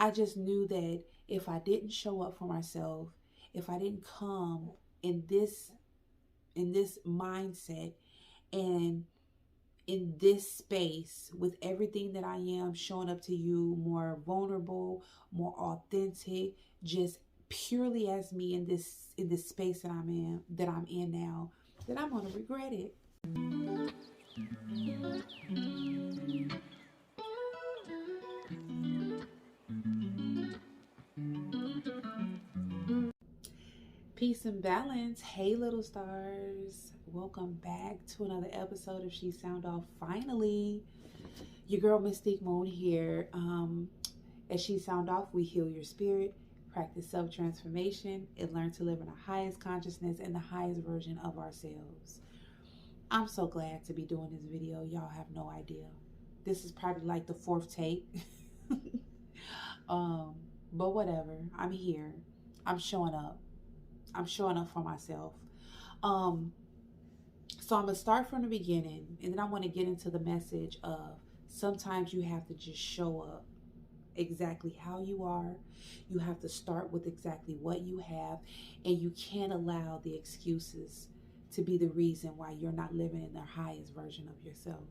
I just knew that if I didn't show up for myself, if I didn't come in this mindset and in this space with everything that I am, showing up to you more vulnerable, more authentic, just purely as me in this space that I'm in now, that I'm gonna regret it. Peace and balance. Hey, little stars. Welcome back to another episode of She Sound Off. Finally, your girl Mystique Moon here. As She Sound Off, we heal your spirit, practice self transformation, and learn to live in the highest consciousness and the highest version of ourselves. I'm so glad to be doing this video. Y'all have no idea. This is probably like the fourth take. um, but whatever. I'm here. I'm showing up. I'm showing up for myself. Um, so I'm gonna start from the beginning, and then I want to get into the message of sometimes you have to just show up exactly how you are. You have to start with exactly what you have, and you can't allow the excuses to be the reason why you're not living in the highest version of yourself,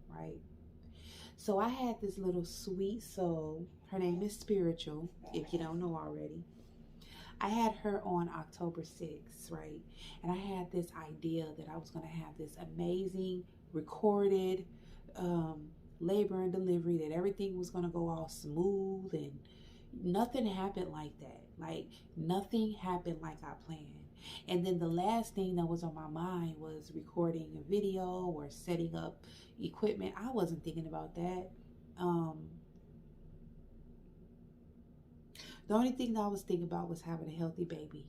right? So I had this little sweet soul. Her name is Spiritual, if you don't know already. I had her on October 6th, right? And I had this idea that I was going to have this amazing recorded labor and delivery, that everything was going to go all smooth, and nothing happened like that. Like, nothing happened like I planned. And then the last thing that was on my mind was recording a video or setting up equipment. I wasn't thinking about that. The only thing that I was thinking about was having a healthy baby.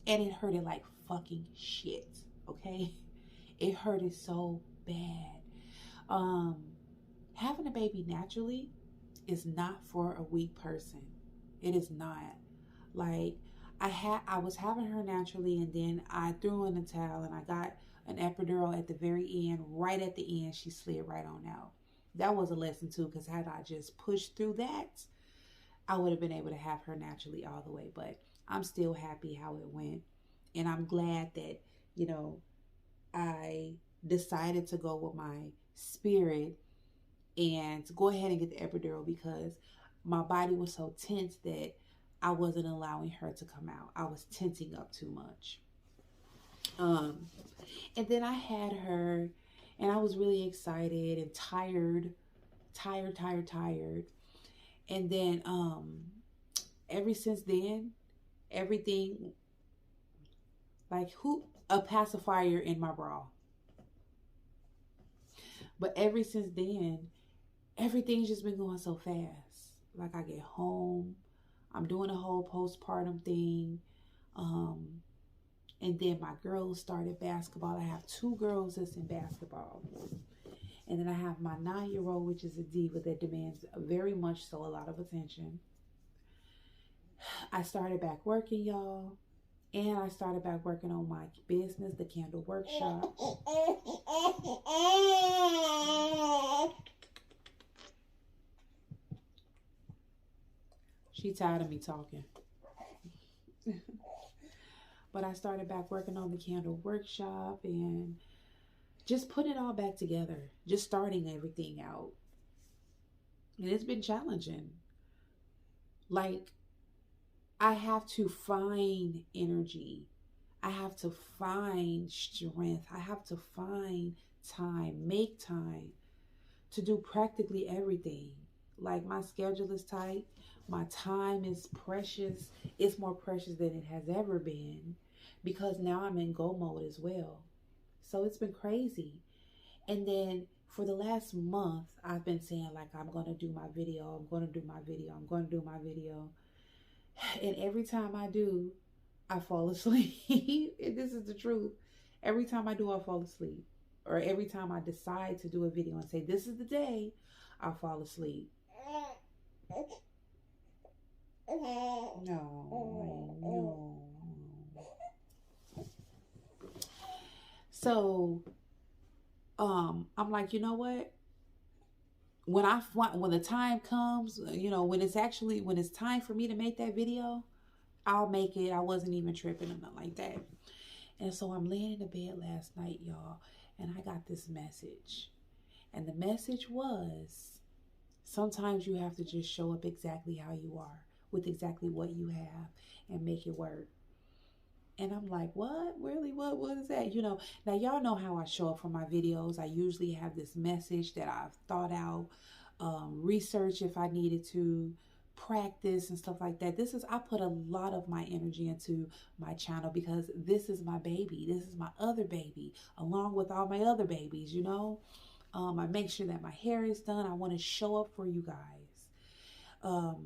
And it hurted like fucking shit. Okay? It hurted so bad. Having a baby naturally is not for a weak person. It is not. Like, I was having her naturally, and then I threw in the towel, and I got an epidural at the very end. Right at the end, she slid right on out. That was a lesson too, because had I just pushed through that, I would have been able to have her naturally all the way. But I'm still happy how it went. And I'm glad that, I decided to go with my spirit and to go ahead and get the epidural, because my body was so tense that I wasn't allowing her to come out. I was tensing up too much. And then I had her, and I was really excited and tired. And then ever since then, everything, like, a pacifier in my bra. But ever since then, everything's just been going so fast. Like, I get home, I'm doing a whole postpartum thing. And then my girls started basketball. I have two girls that's in basketball. And then I have my 9-year-old, which is a diva that demands very much so a lot of attention. I started back working, y'all. And I started back working on my business, the candle workshop. She tired of me talking. But I started back working on the candle workshop and just putting it all back together. Just starting everything out. And it's been challenging. Like, I have to find energy. I have to find strength. I have to find time, make time to do practically everything. Like, my schedule is tight. My time is precious. It's more precious than it has ever been, because now I'm in go mode as well. So it's been crazy. And then for the last month, I've been saying, like, I'm going to do my video. I'm going to do my video. I'm going to do my video. And every time I do, I fall asleep. And this is the truth. Every time I do, I fall asleep. Or every time I decide to do a video and say, this is the day, I fall asleep. No. So, I'm like, you know what? when the time comes, when it's time for me to make that video, I'll make it. I wasn't even tripping or nothing like that. And so I'm laying in the bed last night, y'all, and I got this message. And the message was, sometimes you have to just show up exactly how you are, with exactly what you have, and make it work. And I'm like, what? Really? What is that? Now y'all know how I show up for my videos. I usually have this message that I've thought out, research if I needed to, practice and stuff like that. I put a lot of my energy into my channel because this is my baby. This is my other baby, along with all my other babies. I make sure that my hair is done. I want to show up for you guys.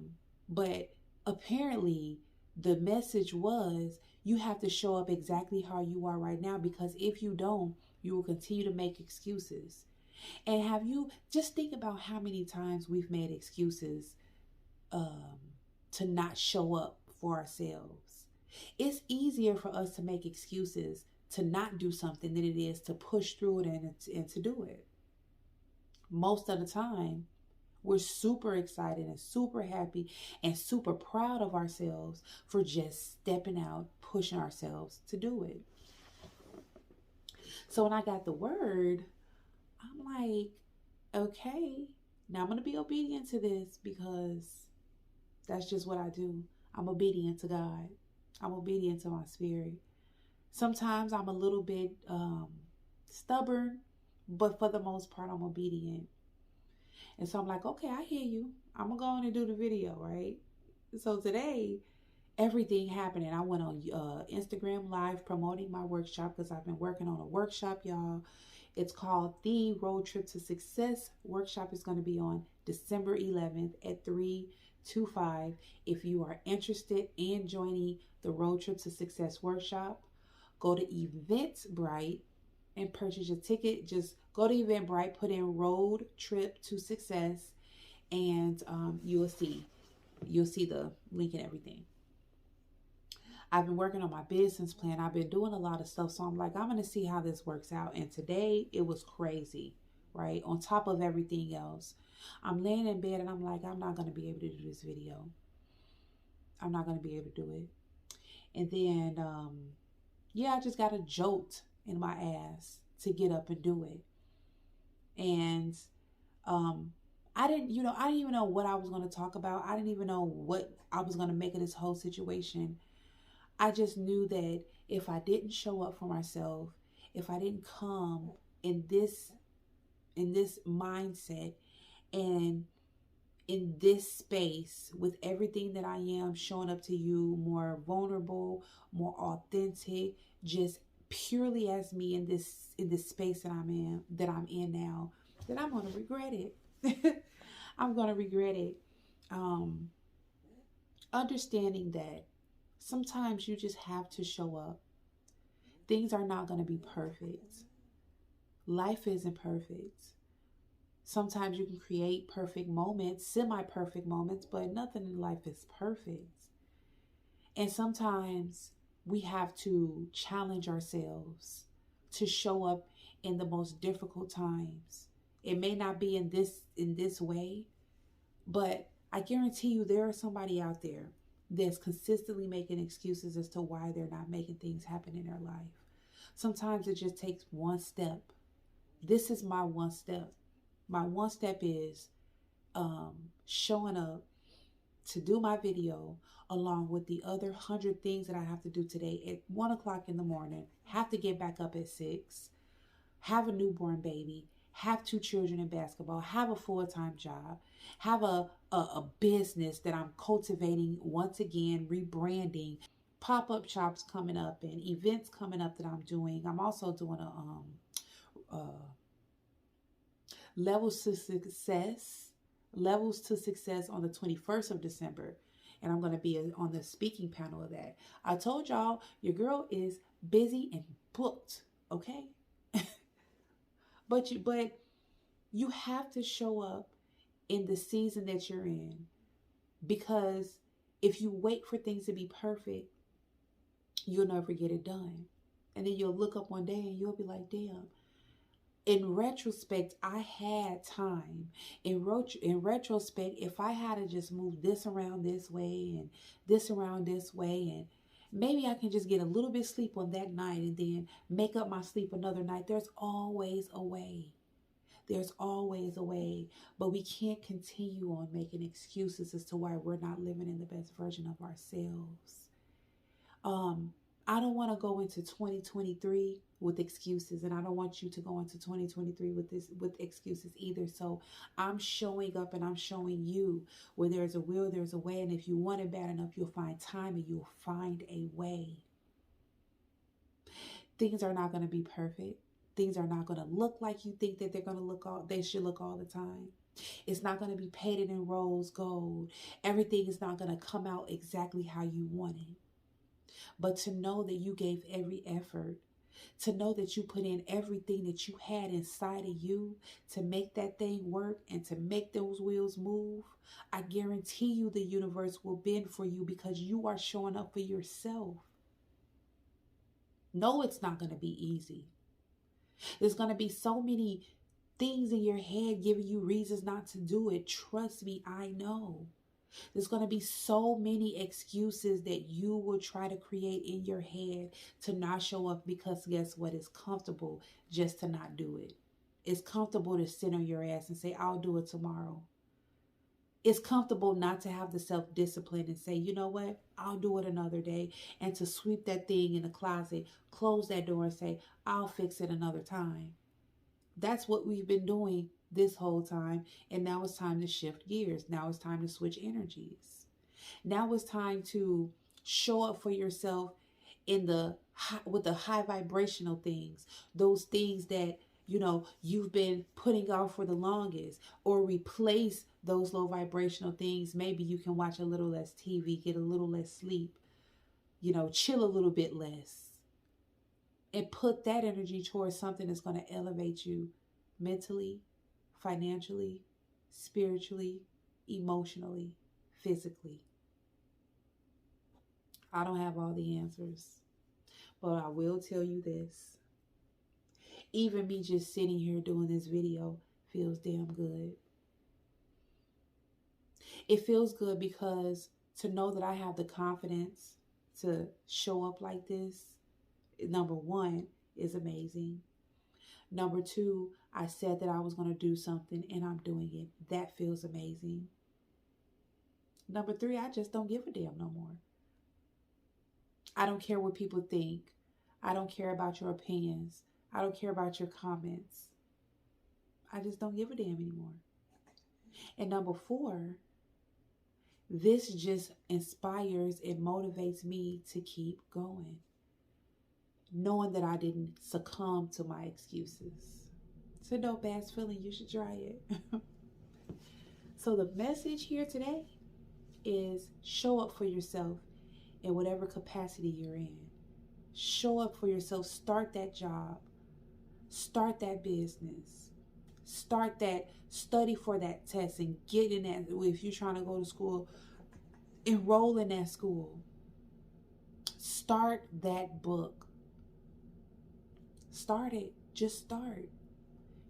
But apparently the message was, you have to show up exactly how you are right now, because if you don't, you will continue to make excuses. And just think about how many times we've made excuses to not show up for ourselves. It's easier for us to make excuses to not do something than it is to push through it and to do it. Most of the time, we're super excited and super happy and super proud of ourselves for just stepping out, pushing ourselves to do it. So when I got the word, I'm like, okay, now I'm going to be obedient to this, because that's just what I do. I'm obedient to God. I'm obedient to my spirit. Sometimes I'm a little bit stubborn, but for the most part, I'm obedient. And so I'm like, okay, I hear you. I'm going to go on and do the video, right? So today, everything happened, and I went on Instagram Live promoting my workshop, because I've been working on a workshop, y'all. It's called The Road Trip to Success. Workshop is going to be on December 11th at 3 to 5. If you are interested in joining the Road Trip to Success workshop, go to Eventbrite and purchase your ticket. Just go to Eventbrite, put in Road Trip to Success, and you'll see the link and everything. I've been working on my business plan. I've been doing a lot of stuff. So I'm like, I'm going to see how this works out. And today it was crazy, right? On top of everything else, I'm laying in bed and I'm like, I'm not going to be able to do this video. I'm not going to be able to do it. And then, I just got a jolt in my ass to get up and do it. And, I didn't even know what I was going to talk about. I didn't even know what I was going to make of this whole situation. I just knew that if I didn't show up for myself, if I didn't come in this mindset and in this space with everything that I am, showing up to you more vulnerable, more authentic, just purely as me in this space that I'm in now, that I'm going to regret it. I'm going to regret it. Understanding that sometimes you just have to show up. Things are not going to be perfect. Life isn't perfect. Sometimes you can create perfect moments, semi-perfect moments, but nothing in life is perfect. And sometimes we have to challenge ourselves to show up in the most difficult times. It may not be in this way, but I guarantee you there is somebody out there that's consistently making excuses as to why they're not making things happen in their life. Sometimes it just takes one step. This is my one step. My one step is showing up to do my video along with the other 100 things that I have to do today at 1 o'clock in the morning. Have to get back up at 6. Have a newborn baby. Have 2 children in basketball. Have a full-time job. Have a business that I'm cultivating once again, rebranding. Pop-up shops coming up and events coming up that I'm doing. I'm also doing a Levels to Success on the 21st of December. And I'm going to be on the speaking panel of that. I told y'all, your girl is busy and booked, okay? But you have to show up in the season that you're in, because if you wait for things to be perfect, you'll never get it done. And then you'll look up one day and you'll be like, damn, In retrospect, I had time. In retrospect, if I had to just move this around this way and this around this way, and maybe I can just get a little bit sleep on that night and then make up my sleep another night. There's always a way. There's always a way. But we can't continue on making excuses as to why we're not living in the best version of ourselves. Um, I don't want to go into 2023 with excuses, and I don't want you to go into 2023 with excuses either. So I'm showing up and I'm showing you where there's a will, there's a way, and if you want it bad enough, you'll find time and you'll find a way. Things are not going to be perfect. Things are not going to look like you think that they should look all the time. It's not going to be painted in rose gold. Everything is not going to come out exactly how you want it. But to know that you gave every effort, to know that you put in everything that you had inside of you to make that thing work and to make those wheels move, I guarantee you the universe will bend for you because you are showing up for yourself. No, it's not going to be easy. There's going to be so many things in your head giving you reasons not to do it. Trust me, I know. There's going to be so many excuses that you will try to create in your head to not show up because guess what? It's comfortable just to not do it. It's comfortable to sit on your ass and say, I'll do it tomorrow. It's comfortable not to have the self-discipline and say, you know what? I'll do it another day. And to sweep that thing in the closet, close that door and say, I'll fix it another time. That's what we've been doing this whole time. And now it's time to shift gears. Now it's time to switch energies. Now it's time to show up for yourself with the high vibrational things, those things that you've been putting off for the longest, or replace those low vibrational things. Maybe you can watch a little less TV, get a little less sleep, chill a little bit less, and put that energy towards something that's going to elevate you mentally, financially, spiritually, emotionally, physically. I don't have all the answers, but I will tell you this. Even me just sitting here doing this video feels damn good. It feels good because to know that I have the confidence to show up like this, number one, is amazing. Number two, I said that I was going to do something and I'm doing it. That feels amazing. Number three, I just don't give a damn no more. I don't care what people think. I don't care about your opinions. I don't care about your comments. I just don't give a damn anymore. And number four, this just inspires and motivates me to keep going, knowing that I didn't succumb to my excuses. So no bad feeling, you should try it. So the message here today is show up for yourself in whatever capacity you're in. Show up for yourself. Start that job. Start that business. Start that, study for that test and get in that. If you're trying to go to school, enroll in that school. Start that book. Start it. Just start.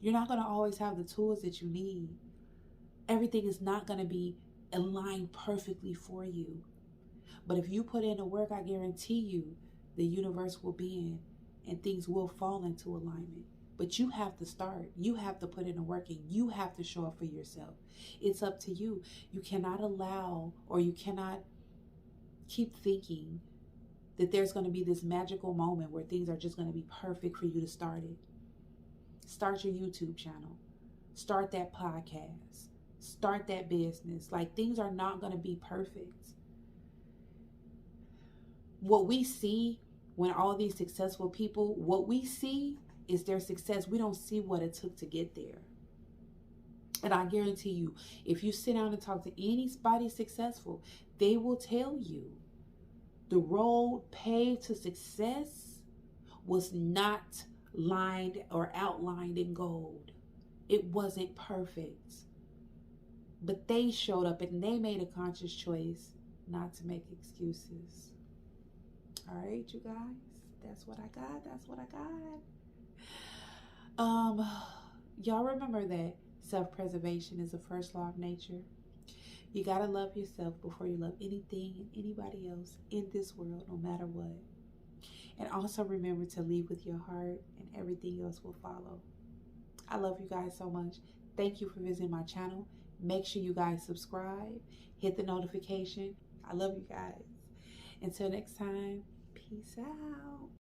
You're not going to always have the tools that you need. Everything is not going to be aligned perfectly for you. But if you put in the work, I guarantee you the universe will bend and things will fall into alignment. But you have to start. You have to put in the work and you have to show up for yourself. It's up to you. You cannot allow, or you cannot keep thinking that there's going to be this magical moment where things are just going to be perfect for you to start it. Start your YouTube channel. Start that podcast. Start that business. Like, things are not going to be perfect. What we see when all these successful people, what we see is their success. We don't see what it took to get there. And I guarantee you, if you sit down and talk to anybody successful, they will tell you the road paved to success was not lined or outlined in gold. It wasn't perfect. But they showed up and they made a conscious choice not to make excuses. All right, you guys, that's what I got. That's what I got. Um, y'all remember that self-preservation is the first law of nature. You gotta love yourself before you love anything and anybody else in this world, no matter what. And also remember to lead with your heart, and everything else will follow. I love you guys so much. Thank you for visiting my channel. Make sure you guys subscribe, hit the notification. I love you guys. Until next time, peace out.